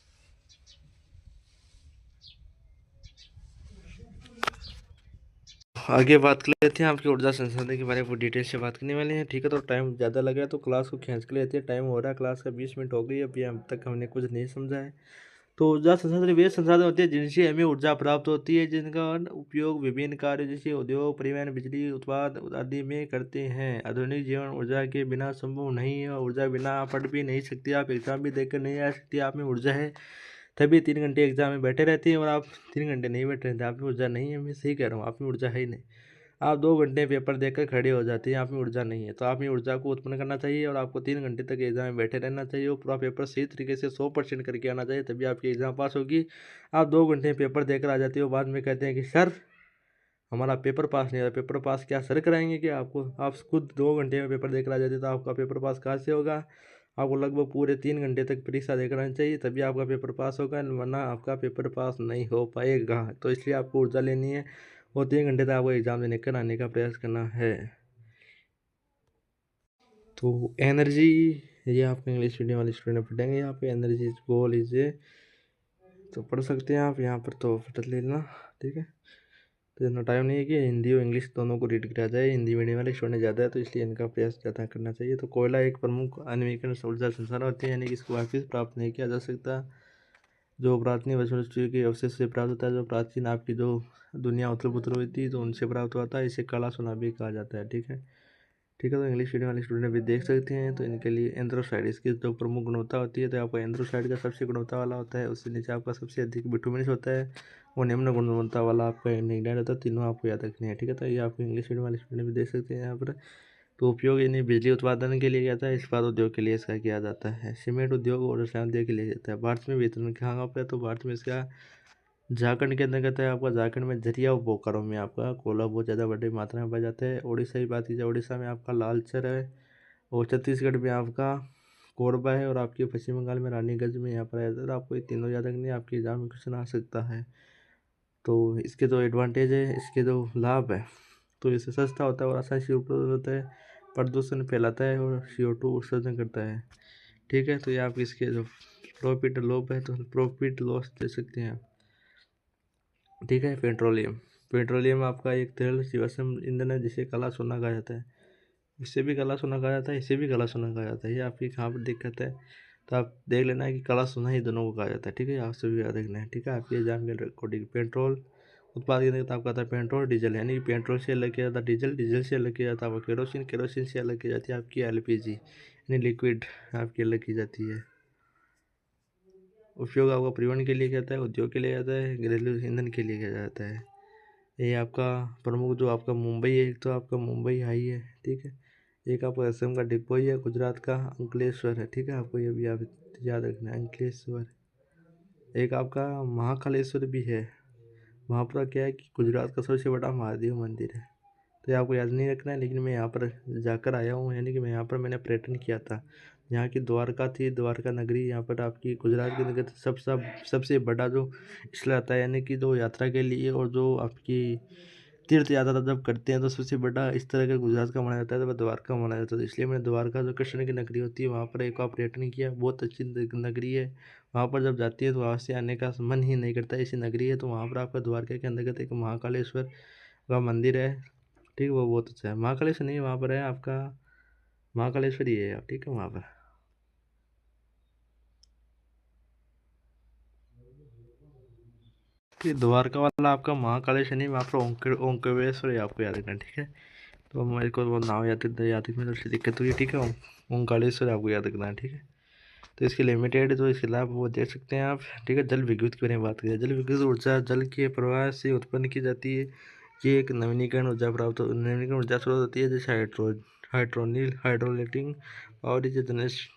A: आगे बात कर लेते हैं आपके ऊर्जा संसाधन के बारे में, डिटेल से बात करने वाले हैं, ठीक है। तो टाइम ज़्यादा लगा तो क्लास को खींच के लेते हैं, टाइम हो रहा है क्लास का 20 मिनट हो गई, अभी अब तक हमने कुछ नहीं समझा है। तो ऊर्जा संसाधन वे संसाधन होते हैं जिनसे हमें ऊर्जा प्राप्त होती है, जिनका उपयोग विभिन्न कार्य जैसे उद्योग, परिवहन, बिजली उत्पाद आदि में करते हैं। आधुनिक जीवन ऊर्जा के बिना संभव नहीं है, ऊर्जा बिना आप पढ़ भी नहीं सकते, आप एग्जाम भी देकर नहीं आ सकते। आप में ऊर्जा है तभी 3 घंटे एग्जाम में बैठे रहते हैं, और आप 3 घंटे नहीं बैठे रहते, आप में ऊर्जा नहीं है। मैं सही कह रहा हूँ, आप में ऊर्जा है ही नहीं। आप 2 घंटे पेपर देकर खड़े हो जाते हैं, आप में ऊर्जा नहीं है। तो आप में ऊर्जा को उत्पन्न करना चाहिए, और आपको 3 घंटे तक एग्जाम में बैठे रहना चाहिए, और पूरा पेपर सही तरीके से 100% करके आना चाहिए, तभी आपकी एग्जाम पास होगी। आप 2 घंटे पेपर देकर आ जाते हो, बाद में कहते हैं कि सर हमारा पेपर पास नहीं हुआ। पेपर पास क्या सर कराएंगे कि आपको? आप खुद 2 घंटे में पेपर देकर आ जाते तो आपका पेपर पास कहाँ से होगा? आपको लगभग पूरे 3 घंटे तक परीक्षा देकर आनी चाहिए, तभी आपका पेपर पास होगा, वरना आपका पेपर पास नहीं हो पाएगा। तो इसलिए आपको ऊर्जा लेनी है, और 3 घंटे तक आपको एग्जाम देने कर आने का प्रयास करना है। तो एनर्जी, ये आपको इंग्लिश मीडियम वाले स्टूडेंट पढ़ेंगे, यहाँ पे एनर्जी गोल इज, तो पढ़ सकते हैं आप यहाँ पर, तो पढ़ लेना, ठीक है। तो इतना टाइम नहीं है कि हिंदी और इंग्लिश दोनों को रीड किया जाए, हिंदी मीडियम वाले स्टूडेंट ज़्यादा है, तो इसलिए इनका प्रयास ज़्यादा करना चाहिए। तो कोयला एक प्रमुख अनवीकरण ऊर्जा संसाधन होते हैं, यानी कि इसको वापस प्राप्त नहीं किया जा सकता, जो प्राचीन वस्तुओं के अवशेष से प्राप्त होता है, जो प्राचीन आपकी जो दुनिया उथल पुथल हुई थी तो उनसे प्राप्त होता है, इसे काला सोना भी कहा जाता है, ठीक है। ठीक है, तो इंग्लिश मीडियम वाले स्टूडेंट भी देख सकते हैं। तो इनके लिए एंथ्रोसाइड, इसकी जो प्रमुख गुणवत्ता होती है, तो आपका एंथ्रोसाइड का सबसे गुणवत्ता वाला होता है, उससे नीचे आपका सबसे अधिक बिटुमिनस होता है, और निम्न गुणवत्ता वाला आपका इंग्लैंड होता है। तीनों आपको याद रखने हैं, ठीक है। तो ये आपको इंग्लिश मीडियम वाले स्टूडेंट भी देख सकते हैं यहाँ पर। तो उपयोग इन्हें बिजली उत्पादन के लिए किया जाता है, इस्पात उद्योग के लिए इसका किया जाता है, सीमेंट उद्योग और रसायन उद्योग के लिए जाता है। भारत में वितरण कहाँ पर है, तो भारत में इसका झारखंड के अंतर्गत है आपका। झारखंड में झरिया और बोकारो में आपका कोयला बहुत ज़्यादा बड़ी मात्रा में पाया जाता है। उड़ीसा की बात की जाए, उड़ीसा में आपका लालचर है, और छत्तीसगढ़ में आपका कोरबा है, और आपके पश्चिम बंगाल में रानीगंज में यहाँ पर है। तो आपको ये तीनों याद रखने, आपके एग्जाम में क्वेश्चन आ सकता है। तो इसके जो एडवांटेज है, इसके जो लाभ है, तो इससे सस्ता होता है और आसानी से उपलब्ध होता है, प्रदूषण फैलाता है और CO2 उत्सर्जन करता है, ठीक है। तो ये आप इसके जो प्रॉफिट लॉस है, तो प्रॉफिट लॉस दे सकते हैं, ठीक है। पेट्रोलियम आपका एक तरल जीवाश्म ईंधन है, जिसे काला सोना कहा जाता है। इससे भी काला सोना कहा जाता है, इसे भी काला सोना कहा जाता है। ये आपकी कहाँ पर दिक्कत है, तो आप देख लेना है कि काला सोना ही दोनों को कहा जाता है, ठीक है। आप सभी याद रखना है, ठीक है। आपके एग्जाम के अकॉर्डिंग पेट्रोल उत्पाद के अंतर्गत आपका आता है पेट्रोल, डीजल, यानी कि पेट्रोल से अलग किया जाता है डीजल, डीजल से अलग किया जाता है आपका केरोसिन, केरोसिन से अलग की जाती है आपकी LPG, यानी लिक्विड आपकी अलग की जाती है। उपयोग आपका परिवहन के लिए किया जाता है, उद्योग के लिए जाता है, घरेलू ईंधन के लिए किया जाता है। ये आपका प्रमुख जो आपका मुंबई है, एक तो आपका मुंबई हाई है, ठीक है। एक आपका असम का डिपो ही है, गुजरात का अंकलेश्वर है, ठीक है। आपको ये भी आप याद रखना है, अंकलेश्वर। एक आपका महाकालेश्वर भी है, वहाँ पर क्या है कि गुजरात का सबसे बड़ा महादेव मंदिर है। तो ये आपको याद नहीं रखना है, लेकिन मैं यहाँ पर जाकर आया हूँ, यानी कि मैं यहाँ पर मैंने पर्यटन किया था। यहाँ की द्वारका थी, द्वारका नगरी, यहाँ पर आपकी गुजरात के अंतर्गत सबसे बड़ा जो स्थल आता है, यानी कि जो यात्रा के लिए और जो आपकी तीर्थ यात्रा जब करते हैं, तो सबसे बड़ा इस तरह का गुजरात का माना जाता है, तो वह द्वारका माना जाता है। तो इसलिए मैंने द्वारका जो कृष्ण की नगरी होती है, वहाँ पर एक बार पर्यटन किया, बहुत अच्छी नगरी है। वहाँ पर जब जाती है तो वहाँ से आने का मन ही नहीं करता, ऐसी नगरी है। तो वहाँ पर आपका द्वारका के अंतर्गत एक महाकालेश्वर का मंदिर है, ठीक है, वो बहुत अच्छा है। महाकालेश्वर नहीं, वहाँ पर है आपका महाकालेश्वरी है ठीक है वहाँ पर। ठीक, द्वारका वाला आपका महाकालेश्वर नहीं, वहाँ पर ओंकारेश्वर आपको याद रखना ठीक है। तो मेरे को वो नाम याद रखने में थोड़ी दिक्कत हुई ठीक है। ओंकारेश्वर आपको याद रखना है ठीक है। तो इसके लिमिटेड तो इसके लाभ वो देख सकते हैं आप ठीक है। जल विद्युत के बारे में बात करें, जल विद्युत ऊर्जा जल के प्रवाह से उत्पन्न की जाती है। ये एक नवीनीकरण ऊर्जा स्रोत होती है, जैसे hydroelectric power is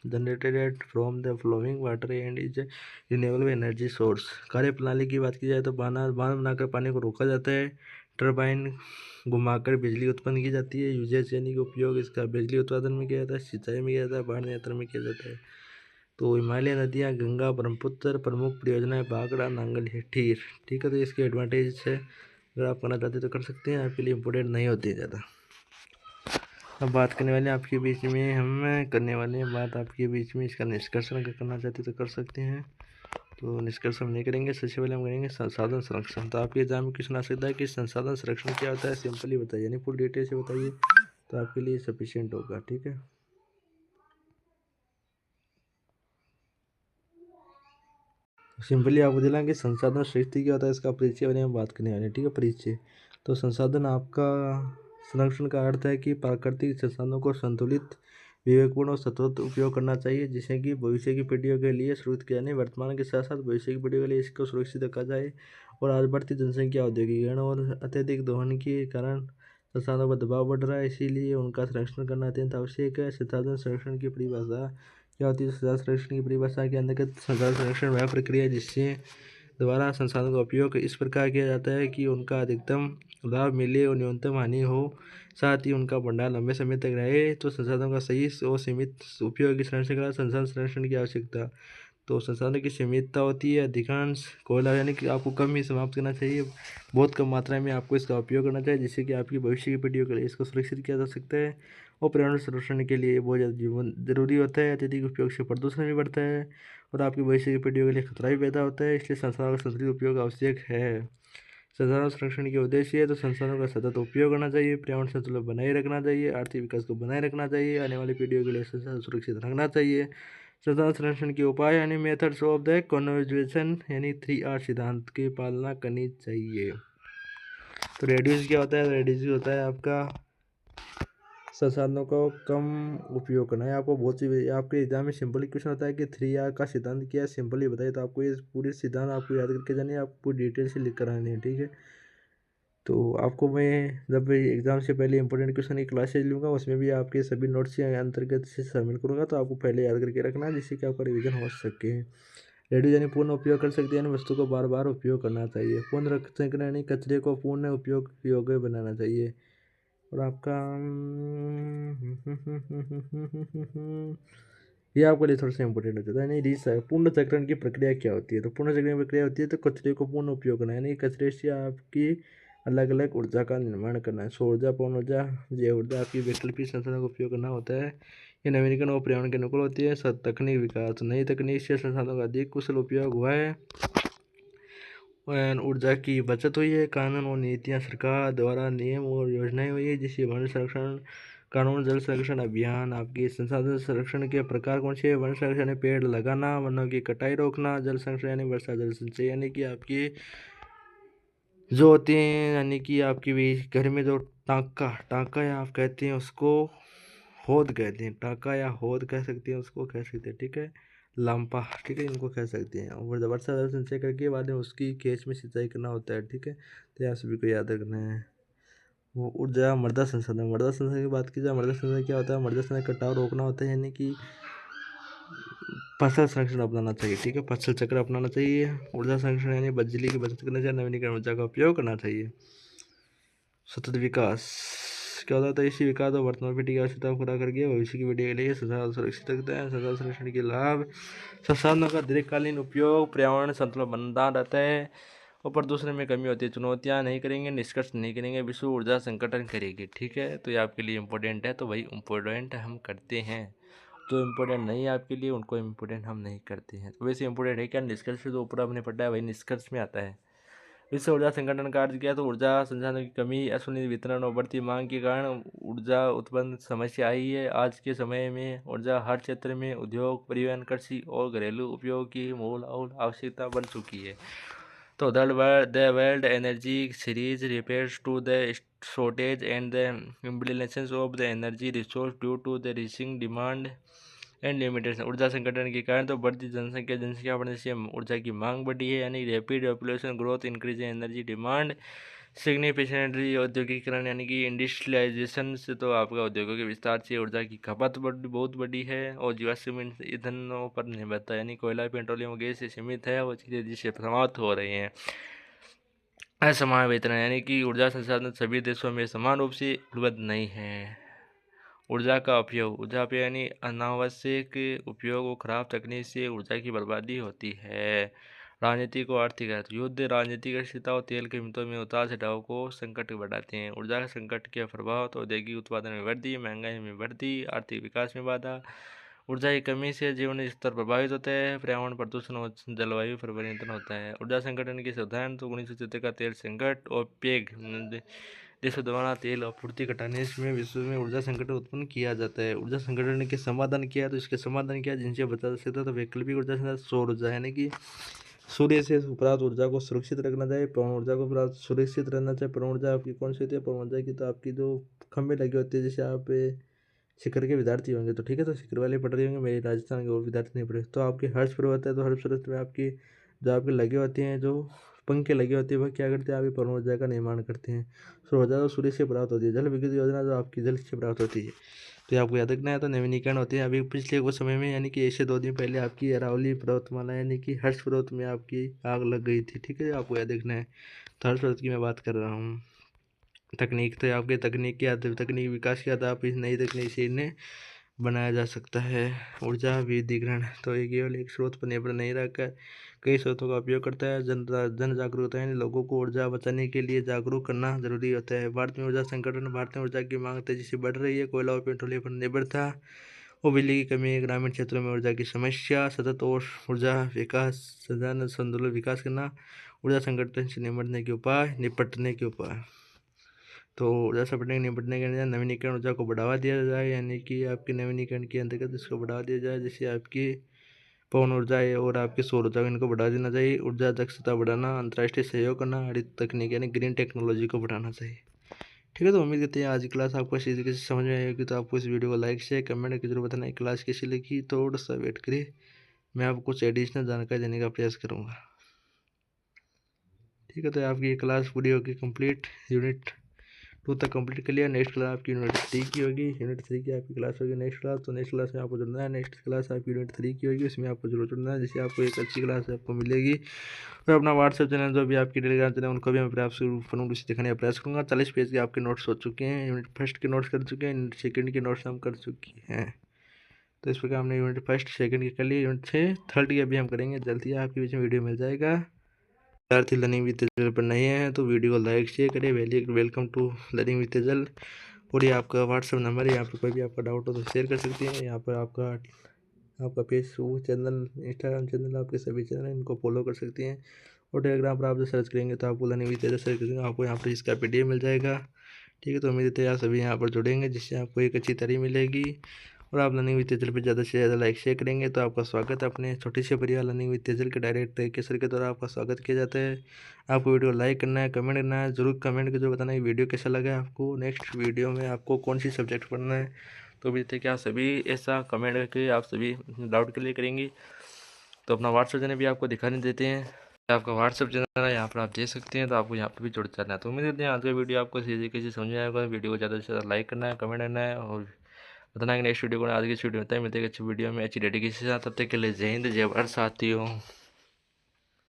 A: generated from the flowing water and is renewable energy source. कार्यप्रणाली की बात की जाए तो बांध बनाकर पानी को रोका जाता है, टरबाइन घुमाकर बिजली उत्पन्न की जाती है। यूजेज यानी कि उपयोग इसका बिजली उत्पादन में किया जाता है, सिंचाई में किया जाता है, बाढ़ नियंत्रण में किया जाता है। तो हिमालय नदियाँ, गंगा, ब्रह्मपुत्र प्रमुख परियोजनाएं, बागड़ा, नांगल, ठीर ठीक है। तो इसके एडवांटेज है, अगर आप करना चाहते तो कर सकते हैं, आपके लिए इम्पोर्टेंट नहीं होती है ज़्यादा। अब बात करने वाले हैं आपके बीच में, हम करने वाले हैं बात आपके बीच में इसका निष्कर्ष अगर करना चाहते तो कर सकते हैं। तो निष्कर्ष हम नहीं करेंगे, सबसे पहले हम करेंगे संसाधन संरक्षण। तो आपके एग्जाम में क्वेश्चन आ सकता है कि संसाधन संरक्षण क्या होता है, सिंपली बताइए, यानी फुल डिटेल से बताइए, तो आपके लिए सफिशिएंट होगा ठीक है। सिंपली आपको दिलाएंगे संसाधन सृष्टि क्या होता है, इसका परिचय बारे में बात करने वाले हैं ठीक है। परिचय, तो संसाधन आपका संरक्षण का अर्थ है कि प्राकृतिक संसाधनों को संतुलित, विवेकपूर्ण और सतत उपयोग करना चाहिए, जिससे कि भविष्य की पीढ़ियों के लिए सुरक्षित, यानी वर्तमान के साथ साथ भविष्य की पीढ़ियों के लिए इसको सुरक्षित रखा जाए। और आज बढ़ती जनसंख्या, औद्योगिकरण और अत्यधिक दोहन के कारण संसाधनों पर दबाव बढ़ रहा है, इसीलिए उनका संरक्षण करना अत्यंत आवश्यक है। संसाधन संरक्षण की परिभाषा क्या होती है, संसाधन संरक्षण की परिभाषा के अंतर्गत संसाधन संरक्षण वह प्रक्रिया है जिससे द्वारा संसाधनों का उपयोग इस प्रकार किया जाता है कि उनका अधिकतम लाभ मिले और न्यूनतम हानि हो, साथ ही उनका भंडार लंबे समय तक रहे। तो संसाधनों का सही और सीमित उपयोग की संरक्षण का संसाधन संरक्षण की आवश्यकता। तो संसाधनों की सीमितता होती है, अधिकांश कोयला यानी कि आपको कम ही समाप्त करना चाहिए, बहुत कम मात्रा में आपको इसका उपयोग करना चाहिए, जिससे कि आपकी भविष्य की पीढ़ियों के लिए इसको सुरक्षित किया जा सकता है। और पर्यावरण संरक्षण के लिए बहुत ज़्यादा जीवन जरूरी होता है, अत्यधिक उपयोग से प्रदूषण भी बढ़ता है और आपकी भविष्य की पीढ़ियों के लिए खतरा भी पैदा होता है, इसलिए संसाधनों का संतुलित उपयोग आवश्यक है। संसाधन संरक्षण के उद्देश्य है तो संसाधनों का सतत उपयोग करना चाहिए, पर्यावरण संतुलन बनाए रखना चाहिए, आर्थिक विकास को बनाए रखना चाहिए, आने वाली पीढ़ियों के लिए संसाधन सुरक्षित रखना चाहिए। संसाधन संरक्षण के उपाय यानी मेथड्स ऑफ द कन्जर्वेशन यानी 3R सिद्धांत की पालना करनी चाहिए। तो रेड्यूस क्या होता है, रेड्यूस होता है आपका संसाधनों को कम उपयोग करना है। आपको बहुत सी आपके एग्जाम में सिंपली क्वेश्चन होता है कि 3R का सिद्धांत क्या है, सिंपली बताइए, तो आपको ये पूरी सिद्धांत आपको याद करके जानी है, आपको डिटेल से लिख कर आनी है ठीक है। तो आपको मैं जब एग्ज़ाम से पहले इंपॉर्टेंट क्वेश्चन की क्लासेज लूँगा, उसमें भी आपके सभी नोट्स के अंतर्गत से शामिल करूँगा, तो आपको पहले याद करके रखना है, जिससे कि आपका रिवीजन हो सके। रेड्यूस यानी पूर्ण उपयोग कर सकते हैं, यानी वस्तु को बार बार उपयोग करना चाहिए। पूर्ण रिसाइक्लिंग यानी कचरे को पूर्ण उपयोग योग्य बनाना चाहिए। और आपका ये आपके लिए थोड़ा सा इंपॉर्टेंट हो जाता है, यानी पूर्ण चक्रण की प्रक्रिया क्या होती है। तो पूर्ण चक्रण की प्रक्रिया होती है तो कचरे को पूर्ण उपयोग करना, यानी कचरे से आपकी अलग अलग ऊर्जा का निर्माण करना है। सौर ऊर्जा, पवन ऊर्जा, जैव ऊर्जा, आपकी वैकल्पिक संसाधनों का उपयोग करना होता है। ये नवीनीकरण और पर्यावरण के अनुकूल होती है। तकनीक विकास, नई तकनीक से संसाधनों का अधिक कुशल उपयोग हुआ है, ऊर्जा की बचत हुई है, कानून और नीतियाँ सरकार द्वारा नियम और योजनाएं हुई है, जिससे वन संरक्षण कानून, जल संरक्षण अभियान। आपकी संसाधन संरक्षण के प्रकार कौन से, वन संरक्षण यानी पेड़ लगाना, वनों की कटाई रोकना, जल संरक्षण यानी वर्षा जल संचय, यानी कि आपकी जो होती हैं, यानी कि आपकी भी घर में जो टाँका या आप कहते हैं उसको होद कहते हैं, टाँका या होद कह सकते हैं, उसको कह सकते हैं ठीक है। लांपा ठीक है, इनको कह सकते हैं। और वर्षा जल संचय करके बाद में उसकी खेत में सिंचाई करना होता है ठीक है। तो यह सभी को याद रखना है। वो ऊर्जा, मृदा संसाधन, मृदा संसाधन की बात की जाए, मृदा संसाधन क्या होता है, मृदा संसाधन कटाव रोकना होता है, यानी कि फसल संरक्षण अपनाना चाहिए ठीक है, फसल चक्र अपनाना चाहिए। ऊर्जा संरक्षण यानी बिजली की बचत करना चाहिए, नवीनीकरण ऊर्जा का उपयोग करना चाहिए। सतत विकास क्या होता है, इसी विकास और वर्तमान पीढ़ी की आवश्यकता को पूरा करके भविष्य की पीढ़ी के लिए संसाधन सुरक्षित रखता है। संसाधन संरक्षण के लाभ, संसाधनों का दीर्घकालीन उपयोग, पर्यावरण संतुलन बना रहता है और प्रदूषण में कमी होती है। चुनौतियाँ नहीं करेंगे, निष्कर्ष नहीं करेंगे, विश्व ऊर्जा संगठन करेगी ठीक है। तो ये आपके लिए इम्पोर्टेंट है, तो वही इम्पोर्टेंट हम करते हैं, जो इम्पोर्टेंट नहीं है आपके लिए उनको इम्पोर्टेंट हम नहीं करते हैं। तो वैसे इम्पोर्टेंट है क्या, निष्कर्ष से जो ऊपर आपने पढ़ा है वही निष्कर्ष में आता है। विश्व ऊर्जा संगठन का अर्ज किया तो ऊर्जा संसाधनों की कमी, असूनित वितरण और बढ़ती मांग के कारण ऊर्जा उत्पन्न समस्या आई है। आज के समय में ऊर्जा हर क्षेत्र में उद्योग, परिवहन, कृषि और घरेलू उपयोग की मूल आवश्यकता बन चुकी है। तो the world energy series refers to the shortage and the imbalances of the energy resource due to the rising demand and limitation. ऊर्जा संगठन के कारण तो बढ़ती जनसंख्या बढ़ने से ऊर्जा की मांग बढ़ी है, यानी rapid population growth increase energy demand significantly. औद्योगिकरण यानी कि इंडस्ट्रियलाइजेशन से तो आपका उद्योगों के विस्तार से ऊर्जा की खपत बहुत बड़ी है और जीवाश्म ईंधनों पर निर्भरता यानी कोयला, पेट्रोलियम, गैस से सीमित है, वो तेजी से समाप्त हो रही हैं। असमान वितरण यानी कि ऊर्जा संसाधन सभी देशों में समान रूप से उपलब्ध नहीं है। ऊर्जा का उपयोग यानी अनावश्यक उपयोग और खराब तकनीक से ऊर्जा की बर्बादी होती है। राजनीतिक और आर्थिक अर्थ, युद्ध, राजनीतिक अस्थिरता और तेल कीमतों में उतार चढ़ाव को संकट बढ़ाते हैं। ऊर्जा संकट के प्रभाव तो औद्योगिक उत्पादन में वृद्धि, महंगाई में वृद्धि, आर्थिक विकास में बाधा। ऊर्जा की कमी से जीवन स्तर प्रभावित होता है, पर्यावरण प्रदूषण और जलवायु परिवर्तन होता है। ऊर्जा संगठन के उदाहरण तो 1970 का तेल संकट और पेग देशों द्वारा तेल आपूर्ति घटाने में विश्व में ऊर्जा संकट उत्पन्न किया जाता है। ऊर्जा संगठन के समाधान किया तो इसके समाधान किया जिनसे बचा जा सकता है। तो वैकल्पिक ऊर्जा सौर ऊर्जा यानी कि सूर्य से प्राप्त ऊर्जा को सुरक्षित रखना चाहिए। पवन ऊर्जा को प्राप्त सुरक्षित रहना चाहिए। पवन ऊर्जा आपकी कौन सी होती है? पवन ऊर्जा की तो आपकी जो खंभे लगे होते हैं, जैसे आप शिखर के विद्यार्थी होंगे तो ठीक है, तो शिखर वाले पढ़ रहे होंगे, मेरे राजस्थान के वो विद्यार्थी नहीं पढ़े, तो आपके हर्ष पर्वत है तो हर्ष पर्वत में आपकी जो आपके लगे होते हैं, जो पंखे लगे होते हैं, वह क्या करते हैं? आपकी पवन ऊर्जा का निर्माण करते हैं। सौर ऊर्जा तो सूर्य से प्राप्त होती है। जल विद्युत योजना जो आपकी जल से प्राप्त होती है, तो ये आपको याद रखना है। तो नवीनीकरण होते हैं। अभी पिछले कुछ समय में यानी कि ऐसे 2 दिन पहले आपकी अरावली पर्वतमाला यानी कि हर्ष पर्वत में आपकी आग लग गई थी, ठीक है, आपको याद रखना है। तो हर्ष पर्वत की मैं बात कर रहा हूँ। तकनीक तो आपके तकनीक विकास के आधार पर इस नई तकनीक से इन्हें बनाया जा सकता है। ऊर्जा विविधीकरण तो ये केवल एक स्रोत पर निर्भर नहीं रहकर कई स्रोतों का उपयोग करता है। जन जागरूकता यानी लोगों को ऊर्जा बचाने के लिए जागरूक करना जरूरी होता है। भारत में ऊर्जा संकट, भारत में ऊर्जा की मांग तेजी से बढ़ रही है। कोयला और पेट्रोलियम पर निर्भरता और बिजली की कमी, ग्रामीण क्षेत्रों में ऊर्जा की समस्या, सतत और ऊर्जा विकास संतुलित विकास करना, ऊर्जा संकट से निपटने के उपाय। तो ऊर्जा संकट निपटने के लिए नवीनीकरण ऊर्जा को बढ़ावा दिया जाए, यानी कि आपके नवीनीकरण के अंतर्गत इसको बढ़ावा दिया जाए, जैसे आपकी पवन ऊर्जा है और आपके सौर ऊर्जा इनको बढ़ा देना चाहिए। ऊर्जा दक्षता बढ़ाना, अंतर्राष्ट्रीय सहयोग करना, हरित तकनीक यानी ग्रीन टेक्नोलॉजी को बढ़ाना चाहिए। ठीक है, तो उम्मीद करते हैं आज की क्लास आपको अच्छी तरीके से समझ में आएगी। तो आपको इस वीडियो को लाइक शेयर कमेंट करके जरूर बताना क्लास कैसी लगी। थोड़ा सा वेट करिए, मैं आपको कुछ एडिशनल जानकारी देने का प्रयास करूँगा। ठीक है, तो आपकी ये क्लास पूरी होगी कंप्लीट। यूनिट 2 तक कंप्लीट कर लिया। नेक्स्ट क्लास आपकी यूनिट 3 की होगी। यूनिट 3 की आपकी क्लास होगी नेक्स्ट क्लास। तो नेक्स्ट क्लास में आपको जुड़ना है। नेक्स्ट क्लास आपकी यूनिट 3 की होगी, उसमें आपको जरूर जुड़ना है, जिससे आपको एक अच्छी क्लास आपको मिलेगी। और अपना व्हाट्सएप चैनल जो भी आपकी टेलीग्राम चैनल उनको भी मैं प्रयास उसे दिखाने का प्रयास करूँगा। 40 पेज के आपके नोट्स हो चुके हैं। यूनिट फर्स्ट के नोट्स कर चुके हैं, यूनिट सेकंड के नोट्स हम कर चुके हैं। तो इस प्रकार हमने यूनिट फर्स्ट सेकंड के कर लिए। यूनिट 6 थर्ड की अभी हम करेंगे जल्दी। आपके बीच में वीडियो मिल जाएगा। विद्यार्थी लर्निंग विद तेजल पर नहीं है तो वीडियो को लाइक शेयर करें। Welcome to learning with Tejal. और ये आपका व्हाट्सएप नंबर है, यहाँ पर कोई भी आपका डाउट हो तो शेयर कर सकते हैं। यहाँ पर आपका फेसबुक चैनल, इंस्टाग्राम चैनल, आपके सभी चैनल इनको फॉलो कर सकते हैं। और टेलीग्राम पर आप जो सर्च करेंगे तो आपको लर्निंग विद तेजल सर्च करेंगे, आपको यहाँ पर इसका PDF मिल जाएगा। ठीक है, तो उम्मीद है आप सभी यहाँ पर जुड़ेंगे, जिससे आपको एक अच्छी तारीफ मिलेगी। और आप लर्निंग विद तेजल पर ज़्यादा से ज़्यादा लाइक शेयर करेंगे तो आपका स्वागत है। अपने छोटे से परिवार लर्निंग विद तेजल के डायरेक्ट तरीके सर के द्वारा आपका स्वागत किया जाता है। आपको वीडियो लाइक करना है, कमेंट करना है, जरूर कमेंट करके जो बताना है वीडियो कैसा लगा है आपको, नेक्स्ट वीडियो में आपको कौन सी सब्जेक्ट पढ़ना है। तो भी थे क्या सभी ऐसा कमेंट करके आप सभी डाउट क्लियर करेंगे। तो अपना व्हाट्सएप चैनल भी आपको दिखाने देते हैं। आपका व्हाट्सएप चैनल है, यहाँ पर आप देख सकते हैं। तो आपको यहाँ पर भी जुड़ जाना है। तो उम्मीद करते हैं आज का वीडियो आपको सही तरीके से समझ आएगा। वीडियो को ज़्यादा से ज़्यादा लाइक करना है, कमेंट करना है और बताना है कि नेक्स्ट वीडियो को आज की वीडियो होता है। मिलते हैं अच्छी वीडियो में अच्छी डेडिकेशन के साथ। तब तक के लिए जय हिंद, जय भारत साथियों।